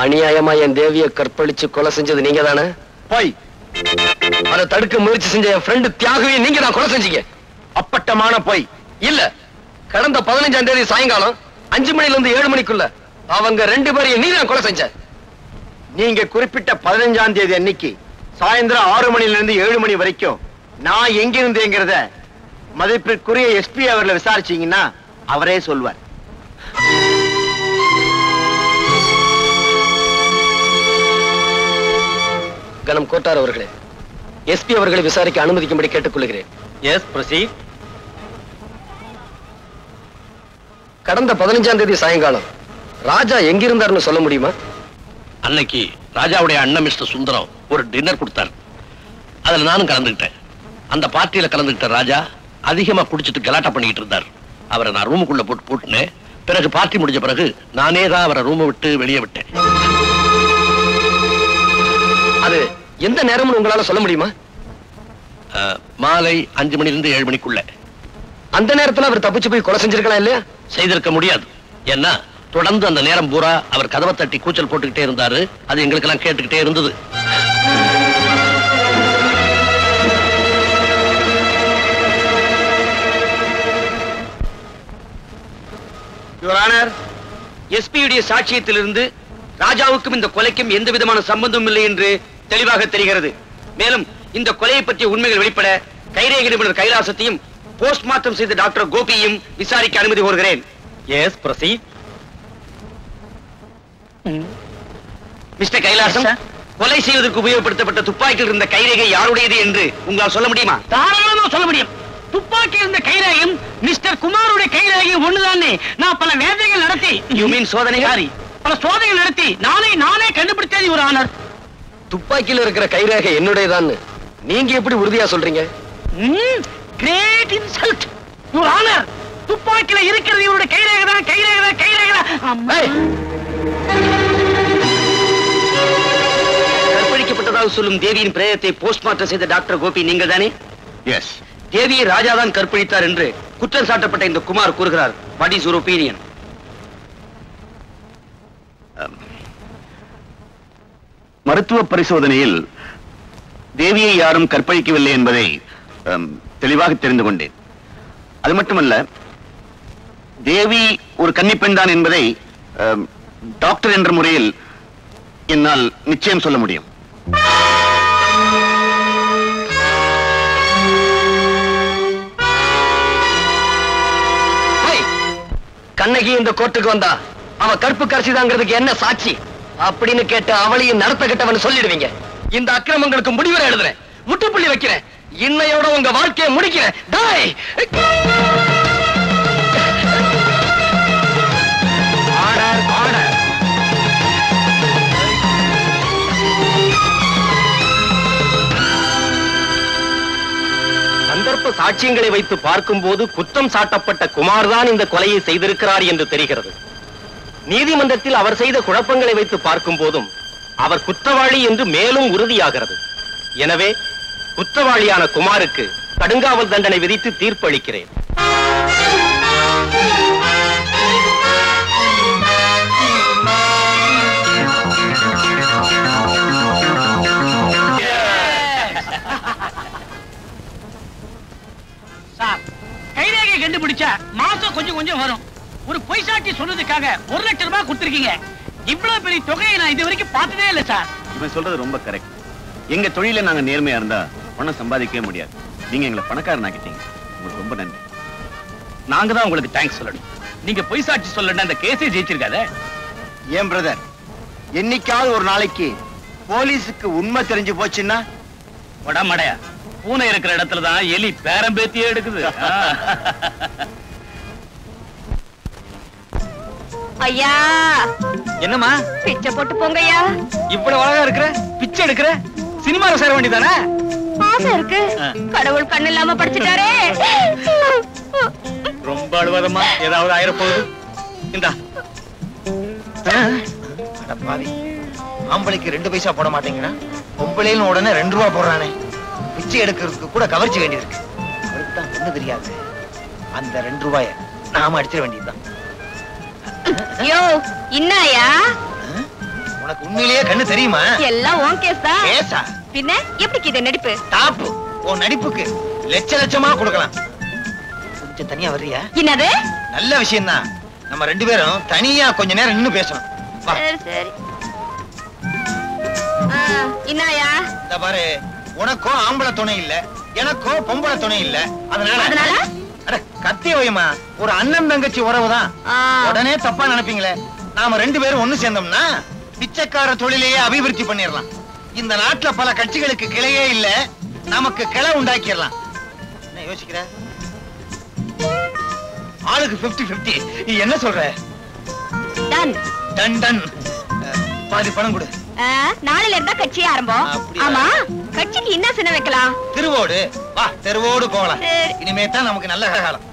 அநியாயமா என் தேவியை கற்பழிச்சு கொலை செஞ்சது நீங்க தானே? போய் அதை தடுக்க முயற்சி செஞ்ச என் ஃப்ரெண்டு தியாகவே நீங்க தான் கொலை செஞ்சீங்க. அப்பட்டமான போய். இல்ல, கடந்த 15ஆம் தேதி சாயங்காலம் 5 மணில இருந்து 7 மணிக்குள்ள அவங்க 2 பேரையும் நீ தான் கொலை செஞ்ச. நீங்க குறிப்பிட்ட 15ஆம் தேதி அன்னைக்கு சாயந்தரம் 6 மணில இருந்து 7 மணி வரைக்கும் நான் எங்க இருந்தேங்கிறத மதிப்பிற்குரிய எஸ்பி அவர்களை விசாரிச்சீங்கன்னா அவரே சொல்வார். கணம் கோட்டார் அவர்களே, எஸ்பி அவர்களை விசாரிக்க அனுமதிக்கும்படி கேட்டுக்கொள்கிறேன். Yes, proceed. கடந்த 15ஆம் தேதி சாயங்காலம் ராஜா எங்கிருந்தார்னு சொல்ல முடியுமா? அன்னைக்கு ராஜாவுடைய அண்ணன் மிஸ்டர் சுந்தரம் ஒரு டின்னர் கொடுத்தார். அதுல நானும் கலந்துக்கிட்டேன். அந்த பார்ட்டியில கலந்துக்கிட்ட ராஜா அதிகமா குடிச்சிட்டு கலாட்டா பண்ணிக்கிட்டு இருந்தார். அவரை நான் ரூமுக்குள்ள போட்டு பூட்டினேன். பிறகு பார்ட்டி முடிஞ்ச பிறகு நானே தான் அவரை ரூமை விட்டு வெளியே விட்டேன். அது எந்த நேரம்னு உங்களால சொல்ல முடியுமா? மாலை 5 மணிலிருந்து 7 மணிக்குள்ள. அந்த நேரத்துல அவர் தப்பிச்சு போய் கொலை செஞ்சிருக்கலாம் இல்லையா? செய்திருக்க முடியாது. ஏன்னா தொடர்ந்து அந்த நேரம் பூரா அவர் கதவை தட்டி கூச்சல் போட்டுக்கிட்டே இருந்தாரு. அது எங்களுக்கு எல்லாம் கேட்டுக்கிட்டே இருந்தது. யுவர் ஆனர், எஸ்பியுடைய சாட்சியத்திலிருந்து ராஜாவுக்கும் இந்த கொலைக்கும் எந்த விதமான சம்பந்தமும் இல்லை என்று தெளிவாக தெரிகிறது. மேலும் இந்த கொலையை பற்றிய உண்மைகள் வெளிப்பட கைரேகை நிபுணர் கைலாசத்தையும் போஸ்ட்மார்ட்டம் செய்த டாக்டர் கோபியையும் விசாரிக்க அனுமதி கோருகிறேன். S, proceed. மிஸ்டர் கைலாசம், கொலை செய்வதற்கு உபயோகப்படுத்தப்பட்ட துப்பாக்கியில் இருந்த கைரேகை யாருடையது என்று உங்களால் சொல்ல முடியுமா? தாராளமா சொல்ல முடியும். துப்பாக்கி இருந்த கைரேகையும் மிஸ்டர் குமாருடைய கைரேகையும் ஒண்ணுதானே. நான் பல வேதைகள் நடத்தி, யூ மீன் சோதனைகள்? பல சோதனைகள் நடத்தி நானே கண்டுபிடித்தது ஒரு ஆனர். துப்பாக்கியில இருக்கிற கைரேகை என்னுடையதான்னு நீங்க எப்படி உறுதியா சொல்றீங்க? Great insult your honour. துப்பாக்கியில இருக்கிறது இவருடைய கைரேகை தான். கற்பழிக்கப்பட்டதாக சொல்லும் தேவியின் பிரேதத்தை போஸ்ட்மார்ட்டம் செய்த டாக்டர் கோபி நீங்கள் தானே? எஸ். தேவியை ராஜாதான் கற்பழித்தார் என்று குற்றம் சாட்டப்பட்ட இந்த குமார் கூறுகிறார். What is your opinion? மருத்துவ பரிசோதனையில் தேவியை யாரும் கற்பழிக்கவில்லை என்பதை தெளிவாக தெரிந்து கொண்டேன். அது மட்டுமல்ல, தேவி ஒரு கன்னிப்பெண் தான் என்பதை டாக்டர் என்ற முறையில் என்னால் நிச்சயம் சொல்ல முடியும். கண்ணகி இந்த கோர்ட்டுக்கு வந்தா அவ கற்பு கரசிதாங்கிறதுக்கு என்ன சாட்சி அப்படின்னு கேட்டு அவளையும் நடத்த கட்டவன் சொல்லிடுவீங்க. இந்த அக்கிரமங்களுக்கு முடிவரை எழுதுறேன், முட்டுப்புள்ளி வைக்கிறேன். இன்னையோட உங்க வாழ்க்கையை முடிக்கிறேன். சந்தர்ப்ப சாட்சியங்களை வைத்து பார்க்கும் போது குற்றம் சாட்டப்பட்ட குமார் தான் இந்த கொலையை செய்திருக்கிறார் என்று தெரிகிறது. நீதிமன்றத்தில் அவர் செய்த குழப்பங்களை வைத்து பார்க்கும் போதும் அவர் குற்றவாளி என்று மேலும் உறுதியாகிறது. எனவே குற்றவாளியான குமாருக்கு கடுங்காவல் தண்டனை விதித்து தீர்ப்பு அளிக்கிறேன். கைரேகை கண்டுபிடிச்சா மாசம் கொஞ்சம் வரும். ஒரு பொய் சாட்சி சொன்னதுக்காக 1 லட்சம் ரூபாய் கொடுத்திருக்கீங்க. இவ்வளவு பெரிய தொகையை நான் இது வரைக்கும் பார்த்ததே இல்லை சார். இவன் சொல்றது ரொம்ப கரெக்ட். எங்க தொழில நாங்க நேர்மையா இருந்தா பணம் சம்பாதிக்கவே முடியாது. நீங்க எங்களை பணக்காரன் ஆக்கிட்டீங்க. உங்களுக்கு ரொம்ப நன்றி. நாங்க தான் உங்களுக்கு தேங்க்ஸ் சொல்லணும். நீங்க பொய் சாட்சி சொல்லணும் அந்த கேஸே ஜெயிச்சிருக்காதே. ஏன் பிரதர், என்னைக்காவது ஒரு நாளைக்கு போலீஸுக்கு உண்மை தெரிஞ்சு போச்சுன்னா வடமடையா பூனை இருக்கிற இடத்துலதான் எலி பேரம்பேத்தியே எடுக்குது. ஐயா, என்னம்மா பிச்சை போட்டு போங்கய்யா. இவ்வளவு அழகா இருக்கிற, பிச்சை எடுக்கிற, சினிமால சேர வேண்டியதானே? ஆசை இருக்கு, கடவுள் கண்ணு இல்லாம படிச்சுட்டாரே. ரொம்ப அழுவாதம்மா, ஏதாவது ஆயிரப்போகுது. இந்தா. ஆம்பளைக்கு 2 பைசா போட மாட்டேங்கிறான், பொம்பளைன்னு உடனே 2 ரூபா போடுறானே. பிச்சை எடுக்கிறதுக்கு கூட கவர்ச்சி வேண்டியது இருக்கு. அவருக்கு தான் ஒண்ணு தெரியாது. அந்த 2 ரூபாய நாம அடிச்சிட வேண்டியதுதான். யோ, இன்னாயா உண்மையிலேயே கண்ணு தெரியுமா? எல்லாம் உன் கேஸ் தான். கேஸா? பின்ன எப்படி இது நடிப்பு? டாப்பு. உன் நடிப்புக்கு லட்சமா கொடுக்கலாம். கொஞ்சம் தனியா வர்றியா? என்னது? நல்ல விஷயம் தான். நம்ம 2 பேரும் தனியா கொஞ்ச நேரம் நின்னு பேசணும். வா. சரி சரி. இன்னாயா? இந்த பாரு, உனக்கோ ஆம்பளை துணை இல்ல, எனக்கோ பொம்பளை துணை இல்ல. அதனால அட கத்தி ஓயமா, ஒரு அண்ணன் தங்கச்சி உறவுதான். உடனே தப்பா நினைப்பீங்களே. நாம 2 பேரும் ஒண்ணு சேர்ந்தோம்னா பிச்சைக்கார தொழிலையே அபிவிருத்தி பண்ணிடலாம். இந்த நாட்டுல பல கட்சிகளுக்கு கிளையே இல்ல, நமக்கு கிளை உண்டாக்கிடலாம். என்ன யோசிக்கிற? ஆளுக்கு 50-50. நீ என்ன சொல்ற? Done done done. பாதி பணம் கொடு. நாளையில இருந்தா கட்சி ஆரம்பம். ஆமா, கட்சிக்கு என்ன சின்ன வைக்கலாம்? திருவோடு. வா, தெருவோடு போகலாம். இனிமே தான் நமக்கு நல்ல காலம்.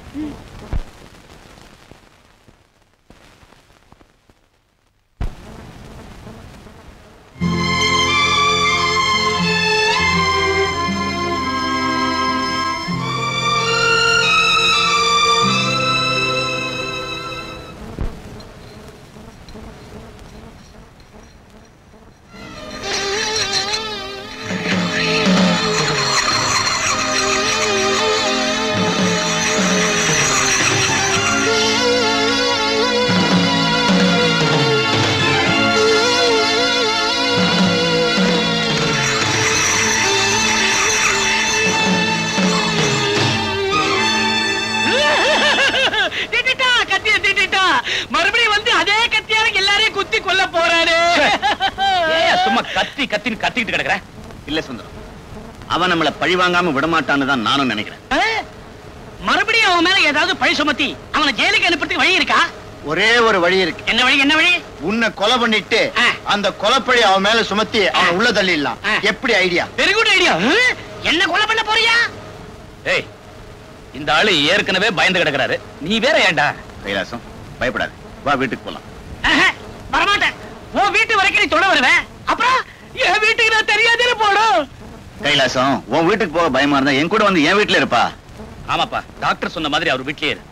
மறுபடியும் வந்து அதே கத்தியால எல்லாரையும் குத்தி கொல்ல போறாரு. சும்மா கத்தின்னு கத்திக்கிட்டு கிடக்குற. இல்ல சுந்தரம், அவன் நம்மள பழி வாங்காம விடமாட்டான்னு தான் நானும் நினைக்கிறேன். மறுபடியும் அவன் மேல ஏதாவது பழி சுமத்தி அவனை ஜெயிலுக்கு அனுப்புறதுக்கு வழி இருக்கா? ஒரே ஒரு வழி இருக்கு. என்ன வழி? என்ன வழி? உன்னை கொலை பண்ணிட்டு அந்த கொலைப்பழி அவன் மேல சுமத்தி அவன் உள்ள தள்ளிடலாம். எப்படி ஐடியா? Very good idea. என்ன கொலை பண்ண போறியா? ஏய், இந்த ஆளு ஏற்கனவே பயந்து கிடக்குறாரு, நீ வேற ஏண்டா? கைலாசம், பயப்படாது, வா வீட்டுக்கு போலாம். வரமாட்டேன். உன் வீட்டு வரைக்கும் நீ தொட வருவேன், அப்புறம் என் வீட்டுக்கு நான் தெரியாதே போடும். கைலாசம், உன் வீட்டுக்கு போக பயமா இருந்தா என் கூட வந்து என் வீட்டுல இருப்பா. ஆமாப்பா, டாக்டர் சொன்ன மாதிரி அவர் வீட்லயே இரு.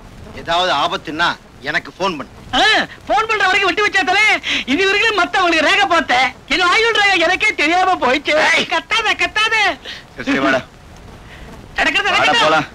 ஏதாவது ஆபத்துன்னா எனக்கு போன் பண்ணு. போன் பண்ற வரைக்கும் விட்டு வச்சாத்தலே இது வரைக்கும் மத்தவங்களுக்கு ரேக பார்த்தேன். என்ன ஆயுள் ரேக எனக்கே தெரியாம போயிடுச்சு. கத்தாத கத்தாத. சரி வாடா. நடக்கிறது போலாம்.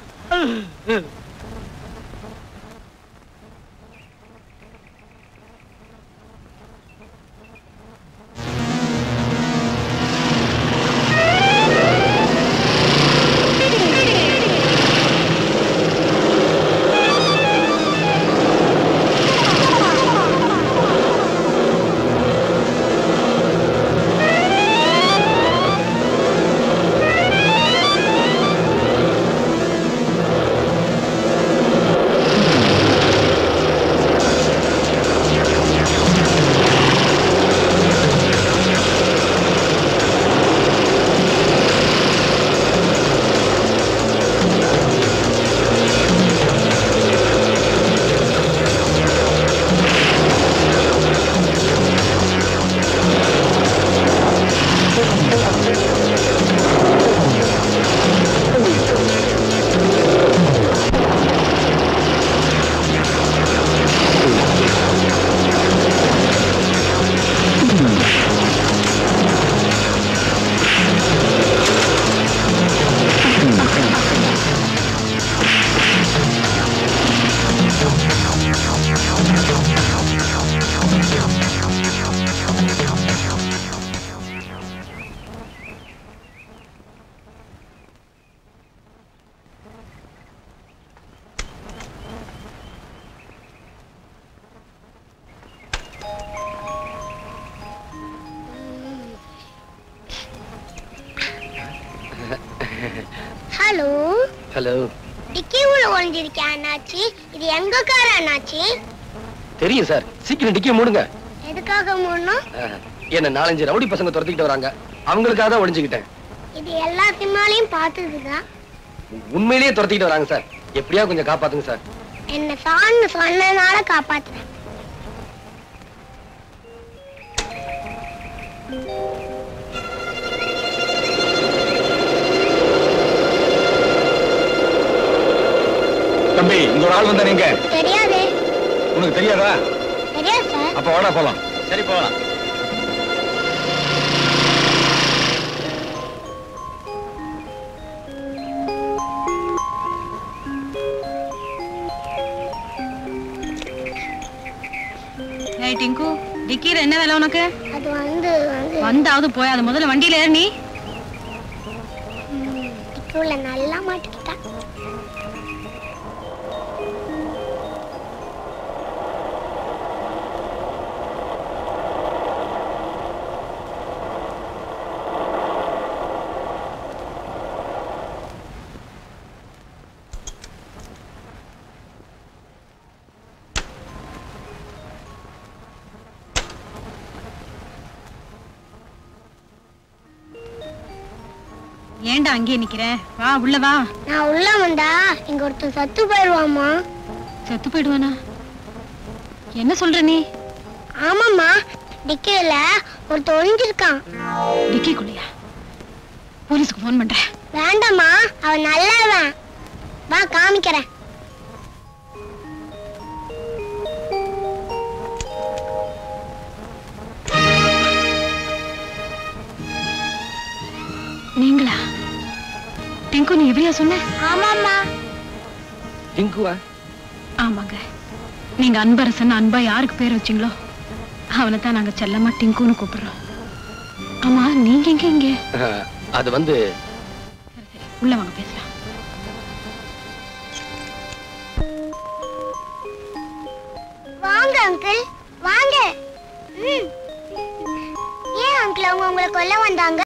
Hello hello. டிக்கி உள்ள ஒளிஞ்சிருக்கேன் அண்ணாச்சி. இது எங்க கார அண்ணாச்சி? தெரியும் சார், சீக்கிரம் டிக்கி மூடுங்க. எதுக்காக மூடணும்? என்ன 4-5 ரவுடி பசங்க துரத்திக்கிட்டு வராங்க, அவங்களுக்காக தான் ஒளிஞ்சுக்கிட்டேன். இது எல்லா சினிமாலையும் பார்த்ததுதான். உண்மையிலேயே துரத்திக்கிட்டு வராங்க சார், எப்படியா கொஞ்சம் காப்பாத்துங்க சார். என்ன சான்னு சொன்னனால காப்பாத்துறேன். தம்பி, இங்க ஒரு ஆள் வந்தா நீங்க? தெரியாதே. உனக்கு தெரியாதா? தெரியாது சார். அப்ப வாடா போலாம். சரி போலாம். கீரை என்ன வேலை உனக்கு? அது வந்து வந்தாவது போய் அது முதல்ல வண்டியில ஏறு நீ. டிக்குல நல்லா மாட்டிக்கிட்டா. ஏண்டா அங்கேயே நிக்கிற? வா உள்ள வா. நான் உள்ள வந்தா இங்க ஒருத்தன் சத்து போயிடுவாமா. செத்து போயிடுவானா? என்ன சொல்ற நீ? ஆமாம்மா, டிக்கில ஒருத்தன் ஒளிஞ்சிருக்கான். டிக்கிக்குள்ளையா? போலீஸ்க்கு போன் பண்றேன். வேண்டாம்மா, அவன் நல்லவன். வா காமிக்கிறேன். நீங்களா? டிங்கு நீ எப்படியா சொன்ன? ஆமாம்மா. டிங்குவா? ஆமாங்க. நீங்க அன்பரசன் அன்பா யாருக்கு பேர் வச்சீங்களோ அவனை தான் நாங்க செல்லமா டிங்குன்னு கூப்பிடுறோம். ஆமா நீங்க எங்க இங்க? அது வந்து சரி சரி உள்ள வாங்க பேசலாம். வாங்க அங்கிள், வாங்க. ஏன் அங்கிள் அவங்க உங்களை கொல்ல வந்தாங்க?